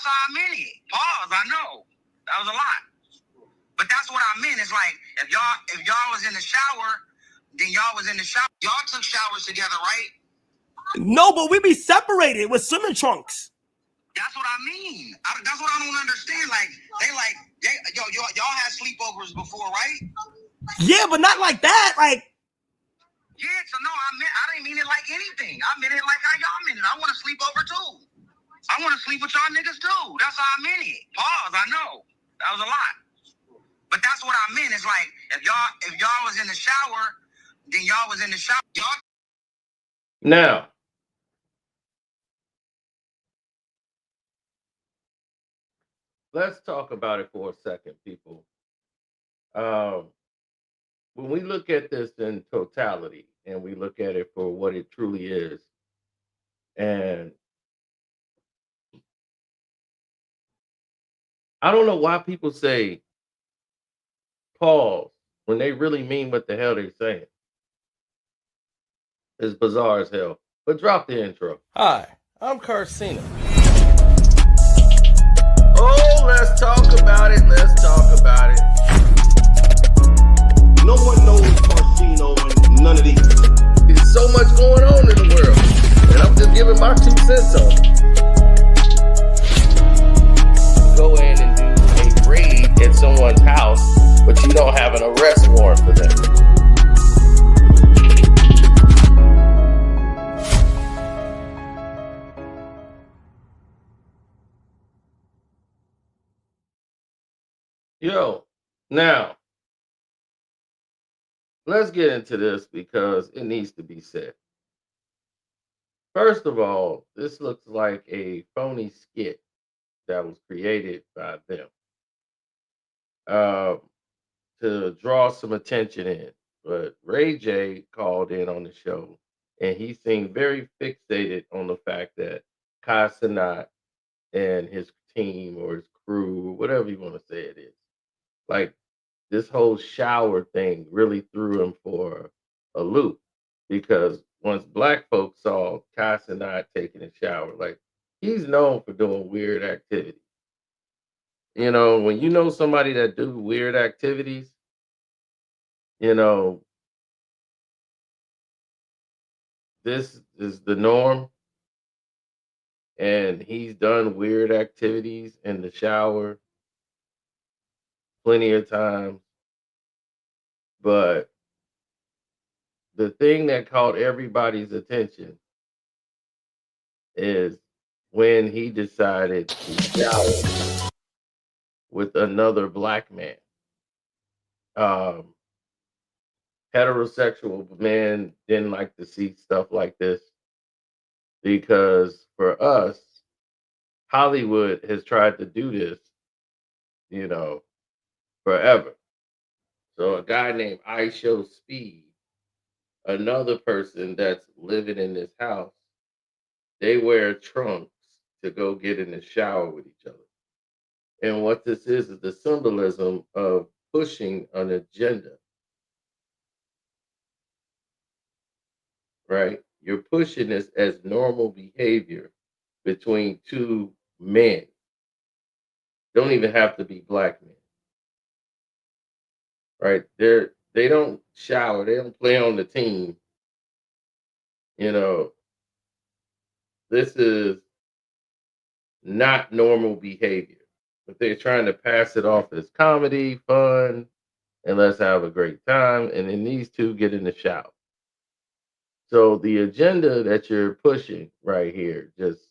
how I meant it. Pause. I know that was a lot, but that's what I meant. It's like if y'all was in the shower, then y'all was in the shower. Y'all took showers together, right? No, but we be separated with swimming trunks. That's what I mean. That's what I don't understand. Like y'all had sleepovers before, right? Yeah, but not like that. Like. Yeah, so no, I didn't mean it like anything. I meant it like how y'all meant it. I want to sleep over too. I want to sleep with y'all niggas too. That's how I meant it. Pause. I know that was a lot, but that's what I meant. It's like if y'all was in the shower, then y'all was in the shower. Y'all. Now, let's talk about it for a second, people. When we look at this in totality and we look at it for what it truly is, and I don't know why people say pause when they really mean what the hell they're saying. It's bizarre as hell. But drop the intro. Hi, I'm Kai Cenat. Oh, let's talk about it. Let's talk about it. No one knows Carcino and none of these. There's so much going on in the world, and I'm just giving my 2 cents on it. Go in and do a raid at someone's house, but you don't have an arrest warrant for them. Yo, now, let's get into this because it needs to be said. First of all, this looks like a phony skit that was created by them to draw some attention in. But Ray J called in on the show, and he seemed very fixated on the fact that Kai Cenat and his team or his crew, whatever you want to say it is, like this whole shower thing really threw him for a loop because once black folks saw Kai Cenat taking a shower, like he's known for doing weird activities. You know, when you know somebody that do weird activities, you know, this is the norm. And he's done weird activities in the shower plenty of times. But the thing that caught everybody's attention is when he decided to shower with another black man. Heterosexual men didn't like to see stuff like this because for us, Hollywood has tried to do this, you know, forever. So a guy named I Show Speed, another person that's living in this house, they wear trunks to go get in the shower with each other. And what this is the symbolism of pushing an agenda. Right? You're pushing this as normal behavior between 2 men. Don't even have to be black men. Right? They don't shower, they don't play on the team. You know, this is not normal behavior. But they're trying to pass it off as comedy, fun, and let's have a great time. And then these 2 get in the shower. So the agenda that you're pushing right here, just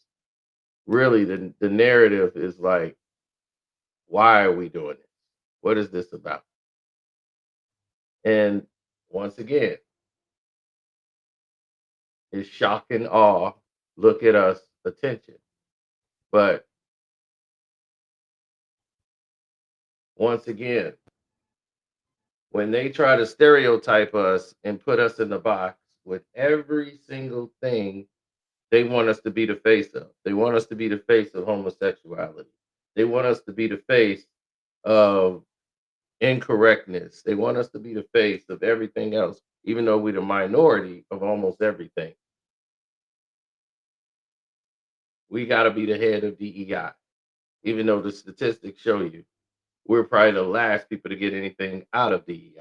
really the narrative is like, why are we doing this? What is this about? And once again, it's shock and awe. Look at us, attention. But once again, when they try to stereotype us and put us in the box with every single thing they want us to be the face of. They want us to be the face of homosexuality. They want us to be the face of incorrectness. They want us to be the face of everything else, even though we're the minority of almost everything. We got to be the head of DEI. even though the statistics show you we're probably the last people to get anything out of DEI.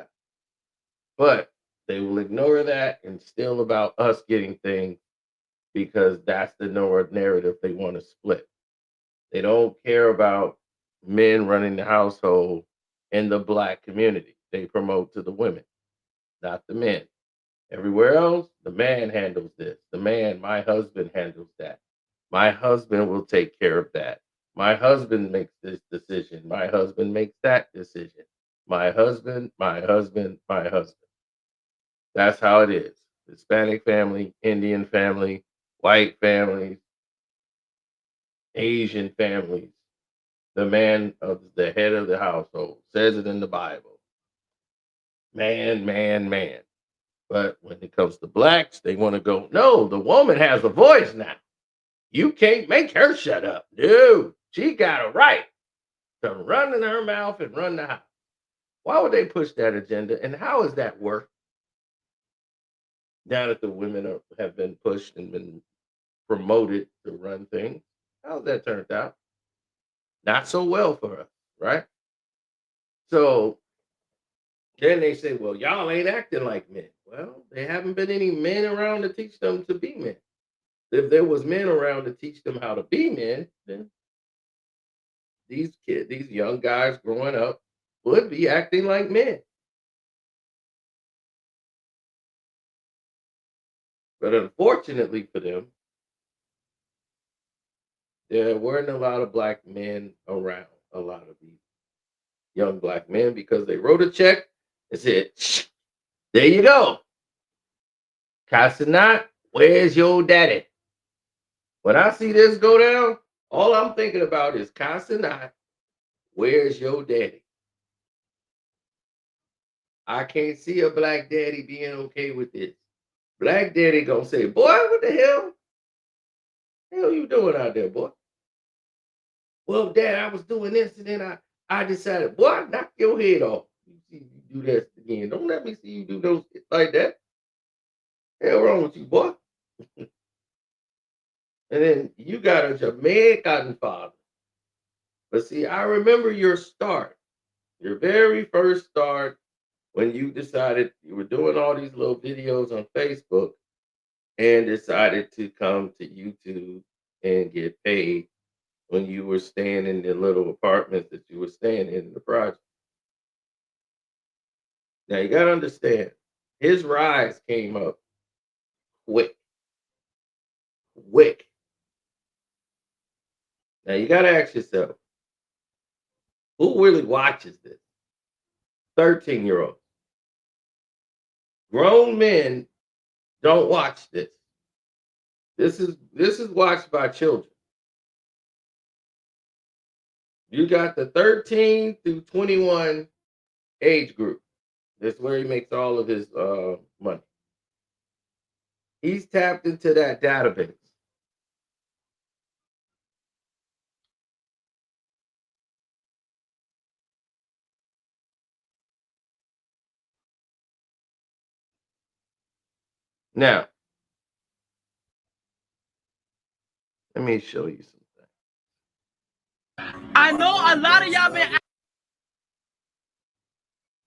But they will ignore that and still about us getting things because that's the narrative they want to split. They don't care about men running the household in the black community. They promote to the women, not the men. Everywhere else, the man handles this. The man, my husband handles that. My husband will take care of that. My husband makes this decision. My husband makes that decision. My husband, my husband, my husband. That's how it is. Hispanic family, Indian family, white families, Asian families. The man of the head of the household says it in the Bible. Man, man, man. But when it comes to blacks, they want to go, no, the woman has a voice now. You can't make her shut up. No, she got a right to run in her mouth and run the house. Why would they push that agenda? And how has that worked? Now that the women have been pushed and been promoted to run things, how's that turned out? Not so well for us, right? So then they say, well, y'all ain't acting like men. Well, there haven't been any men around to teach them to be men. If there was men around to teach them how to be men, then these young guys growing up would be acting like men. But unfortunately for them, there weren't a lot of black men around, a lot of these young black men, because they wrote a check and said, there you go. Kai Cenat, where's your daddy? When I see this go down, all I'm thinking about is Kai Cenat, where's your daddy? I can't see a black daddy being okay with this. Black daddy gonna say, boy, what the hell? The hell you doing out there, boy? Well, dad, I was doing this, and then I decided, boy, knock your head off. You see you do that again. Don't let me see you do those shit like that. Hell wrong with you, boy? And then you got a Jamaican father. But see, I remember your start, your very first start when you decided you were doing all these little videos on Facebook and decided to come to YouTube and get paid when you were staying in the little apartments that you were staying in the project. Now you gotta understand, his rise came up quick, quick. Now you gotta ask yourself, who really watches this? 13-year-olds. Grown men don't watch this. This is watched by children. You got the 13 through 21 age group. That's where he makes all of his money. He's tapped into that database. Now, let me show you something. I know a lot of y'all been.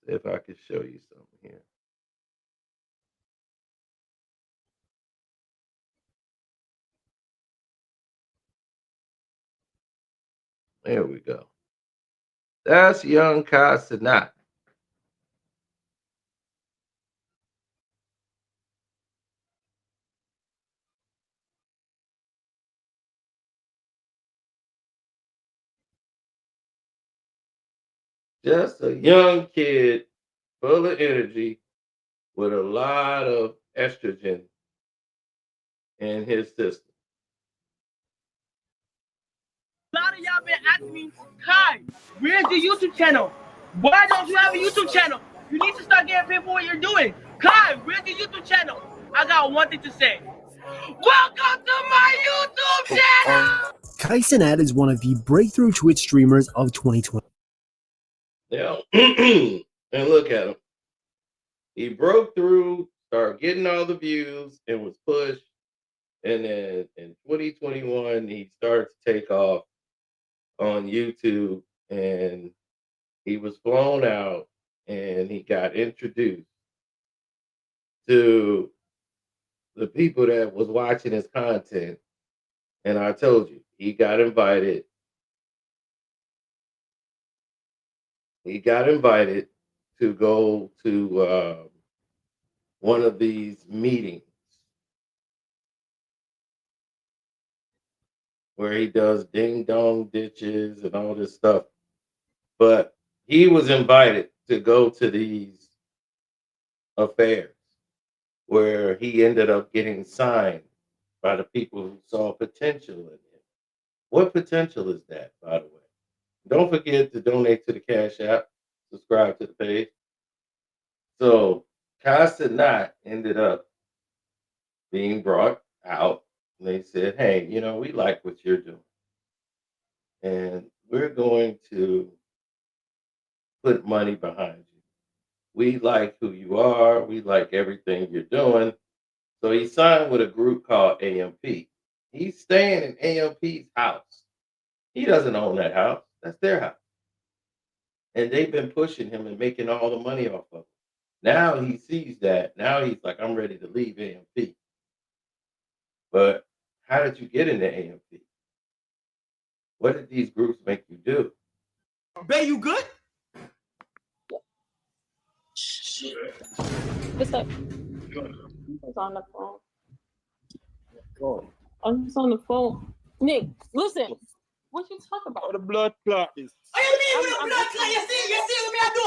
If I could show you something here. There we go. That's young Kai Cenat. Just a young kid full of energy with a lot of estrogen in his system. A lot of y'all been asking me, Kai, where's the YouTube channel? Why don't you have a YouTube channel? You need to start getting paid for what you're doing. Kai, where's the YouTube channel? I got one thing to say. Welcome to my YouTube channel! Kai Cenat is one of the breakthrough Twitch streamers of 2020. Yeah. And look at him. He broke through, started getting all the views, and was pushed. And then in 2021, he started to take off on YouTube, and he was flown out, and he got introduced to the people that was watching his content. And I told you, he got invited. He got invited to go to one of these meetings where he does ding dong ditches and all this stuff. But he was invited to go to these affairs where he ended up getting signed by the people who saw potential in him. What potential is that, by the way? Don't forget to donate to the Cash App, subscribe to the page. So Kai Cenat ended up being brought out. And they said, hey, we like what you're doing. And we're going to put money behind you. We like who you are. We like everything you're doing. So he signed with a group called AMP. He's staying in AMP's house. He doesn't own that house. That's their house. And they've been pushing him and making all the money off of him. Now he sees that. Now he's like, I'm ready to leave AMP. But how did you get into AMP? What did these groups make you do? Bay, you good? What's up? He's on the phone. I'm just on the phone. Nick, listen. What you talk about? Oh, the blood clot is. I mean, with a blood clot, you see what me I do?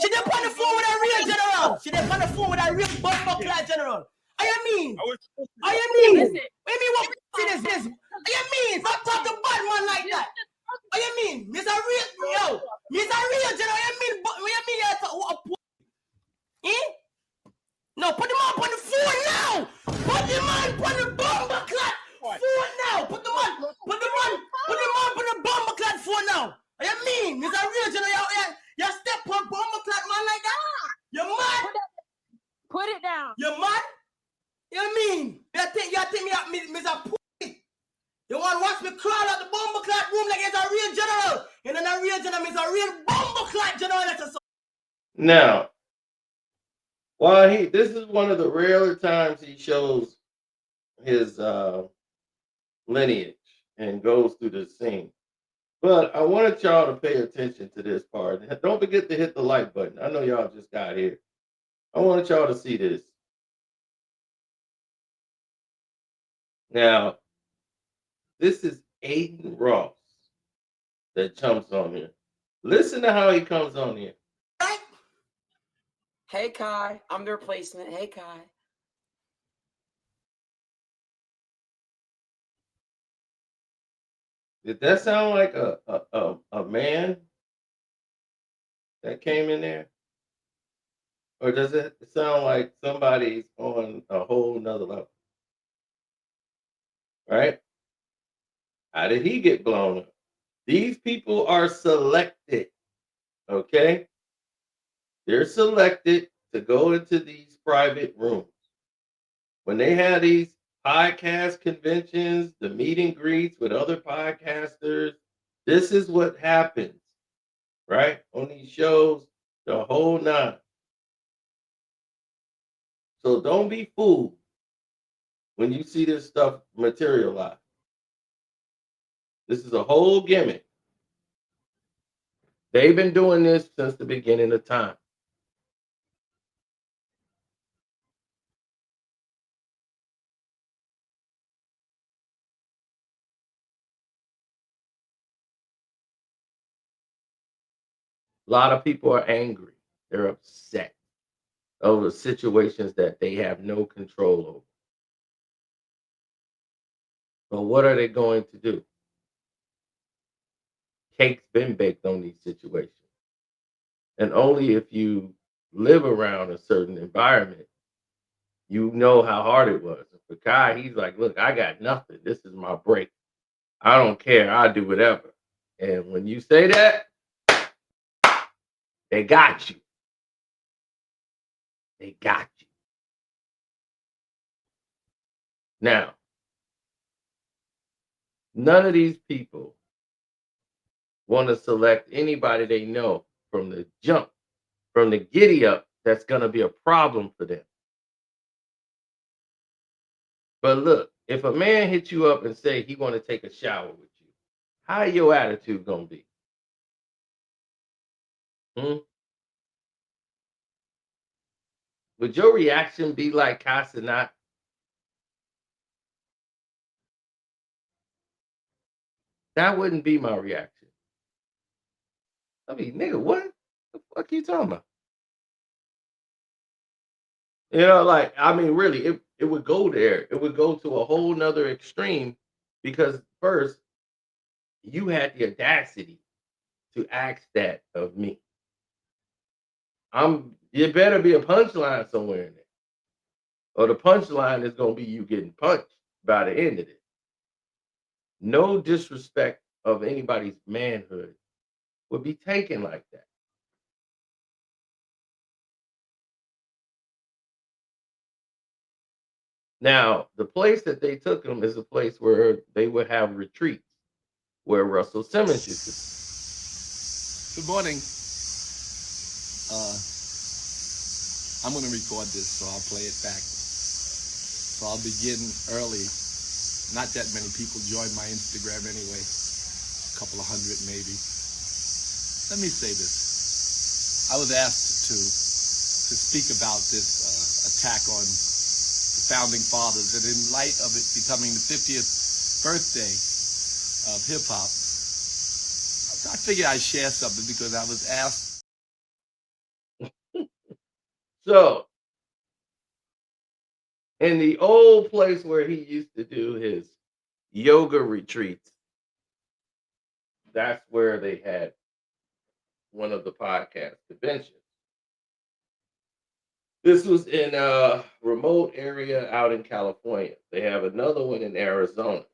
She did on the phone with a real general. She did on the phone with a real bumper clot general. I mean. Listen. What you mean what this? I mean, stop talk to bad man like that. What you mean? Miss a real general. I mean, what you mean No, put them up on the phone now. Put them on the bomber clot phone now. Put them on the bomber clot phone now. What you mean? Miss a real general. You step on bomber clot man like that. You mad? Put it down. You mad? You mean? You think me Miss a pussy? You want to watch me crawl out the bomber clot room like it's a real general? And then a real general is a real bomber clot general. Now, while this is one of the rare times he shows his lineage and goes through the scene. But I wanted y'all to pay attention to this part. Don't forget to hit the like button. I know y'all just got here. I wanted y'all to see this. Now, this is Aiden Ross that jumps on here. Listen to how he comes on here. Hey, Kai. I'm the replacement. Hey, Kai. Did that sound like a man that came in there? Or does it sound like somebody's on a whole nother level? Right? How did he get blown up? These people are selected. Okay? They're selected to go into these private rooms. When they have these podcast conventions, the meet and greets with other podcasters, this is what happens, right? On these shows, the whole nine. So don't be fooled when you see this stuff materialize. This is a whole gimmick. They've been doing this since the beginning of time. A lot of people are angry. They're upset over situations that they have no control over. But what are they going to do? Cake's been baked on these situations. And only if you live around a certain environment, you know how hard it was. And for Kai, he's like, look, I got nothing. This is my break. I don't care. I'll do whatever. And when you say that, they got you. They got you. Now, none of these people want to select anybody they know from the jump, from the giddy up, that's going to be a problem for them. But look, if a man hits you up and say he want to take a shower with you, how your attitude going to be? Hmm? Would your reaction be like Kai Cenat? That wouldn't be my reaction. I mean, nigga, what the fuck you talking about? You know, like, I mean, really, it would go there. It would go to a whole nother extreme because first, you had the audacity to ask that of me. It better be a punchline somewhere in there. Or the punchline is gonna be you getting punched by the end of it. No disrespect of anybody's manhood would be taken like that. Now, the place that they took him is a place where they would have retreats, where Russell Simmons used to. Good morning. I'm going to record this, so I'll play it back. So I'll begin early. Not that many people join my Instagram anyway. A couple of hundred maybe. Let me say this. I was asked to speak about this attack on the founding fathers, and in light of it becoming the 50th birthday of hip-hop, I figured I'd share something because I was asked. So, in the old place where he used to do his yoga retreats, that's where they had one of the podcast conventions. This was in a remote area out in California. They have another one in Arizona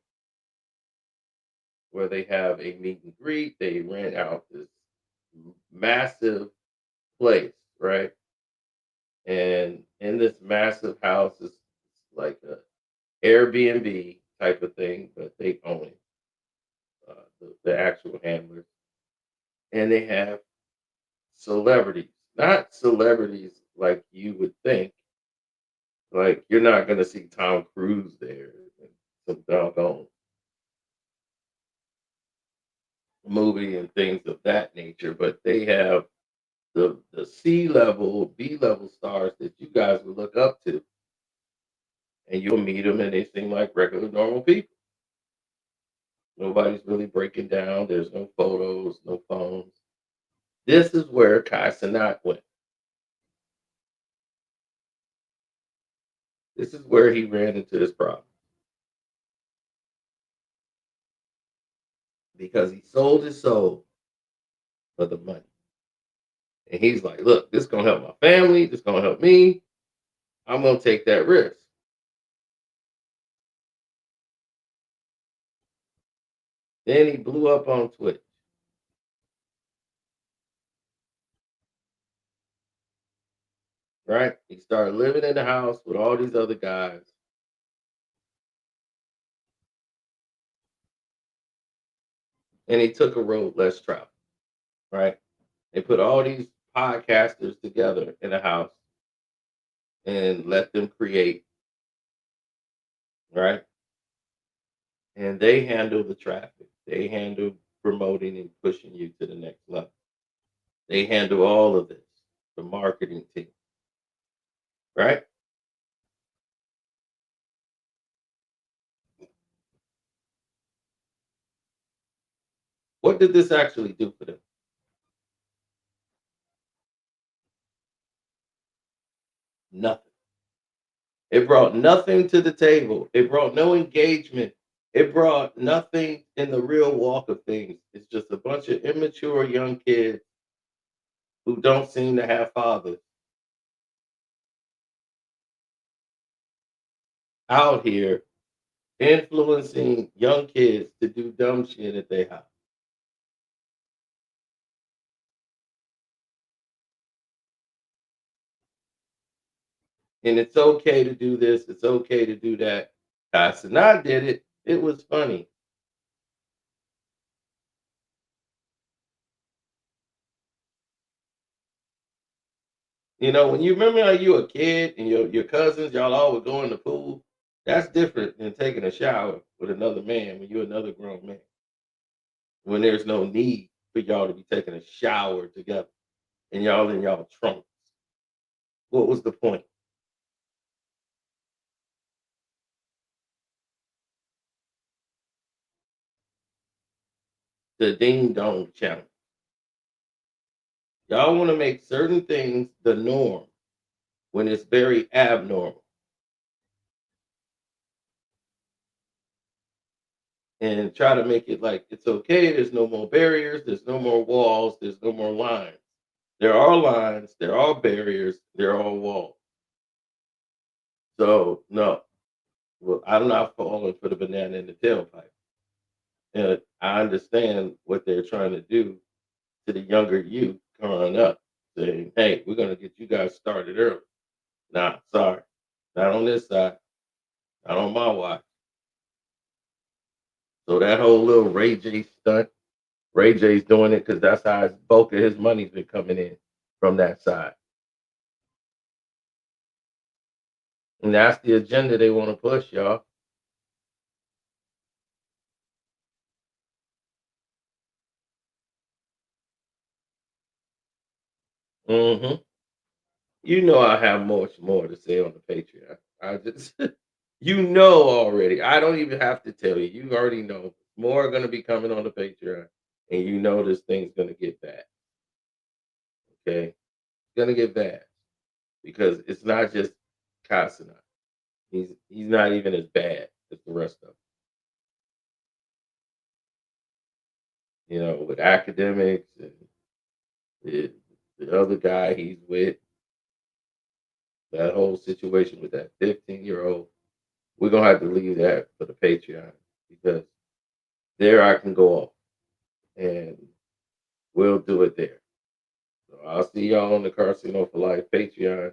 where they have a meet and greet. They rent out this massive place, right? And in this massive house is like a Airbnb type of thing, but they own it, the actual handlers. And they have celebrities, not celebrities like you would think. Like, you're not going to see Tom Cruise there and some doggone movie and things of that nature, but they have the C level, B level stars that you guys would look up to, and you'll meet them, and they seem like regular, normal people. Nobody's really breaking down. There's no photos, no phones. This is where Kai Cenat went. This is where he ran into his problem because he sold his soul for the money. And he's like, look, this is going to help my family. This is going to help me. I'm going to take that risk. Then he blew up on Twitch. Right? He started living in the house with all these other guys. And he took a road less traveled. Right? They put all these podcasters together in a house and let them create. Right? And they handle the traffic. They handle promoting and pushing you to the next level. They handle all of this, the marketing team. Right? What did this actually do for them? Nothing. It brought nothing to the table. It brought no engagement. It brought nothing in the real walk of things. It's just a bunch of immature young kids who don't seem to have fathers out here influencing young kids to do dumb shit at their house. And it's okay to do this. It's okay to do that. Kai Cenat did it. It was funny. You know, when you remember how you a kid and your cousins, y'all all would go in the pool. That's different than taking a shower with another man when you're another grown man. When there's no need for y'all to be taking a shower together and y'all in y'all trunks. What was the point? The ding dong challenge. Y'all want to make certain things the norm when it's very abnormal. And try to make it like it's okay. There's no more barriers. There's no more walls. There's no more lines. There are lines. There are barriers. There are walls. So no, well, I'm not falling for the banana in the tailpipe. And I understand what they're trying to do to the younger youth growing up, saying, "Hey, we're gonna get you guys started early." Nah, sorry, not on this side, not on my watch. So that whole little Ray J stunt, Ray J's doing it because that's how his bulk of his money's been coming in from that side, and that's the agenda they want to push, y'all. hmm You know I have much more to say on the Patreon. I just, you know already. I don't even have to tell you. You already know more are going to be coming on the Patreon, and you know this thing's going to get bad. Okay, it's going to get bad because it's not just Kai Cenat. He's not even as bad as the rest of them. You know, with academics and the, the other guy he's with, that whole situation with that 15-year-old. We're gonna have to leave that for the Patreon because there I can go off and we'll do it there. So I'll see y'all on the Casino for Life Patreon.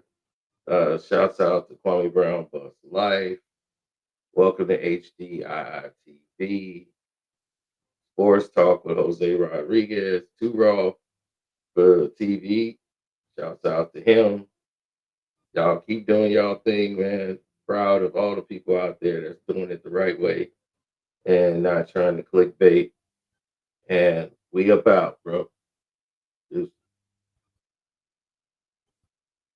Shouts out to Kwame Brown Bus Life. Welcome to HDITV. Sports Talk with Jose Rodriguez. Too Raw for TV. Shouts out to him. Y'all keep doing y'all thing, man. Proud of all the people out there that's doing it the right way and not trying to clickbait. And we about, bro. Just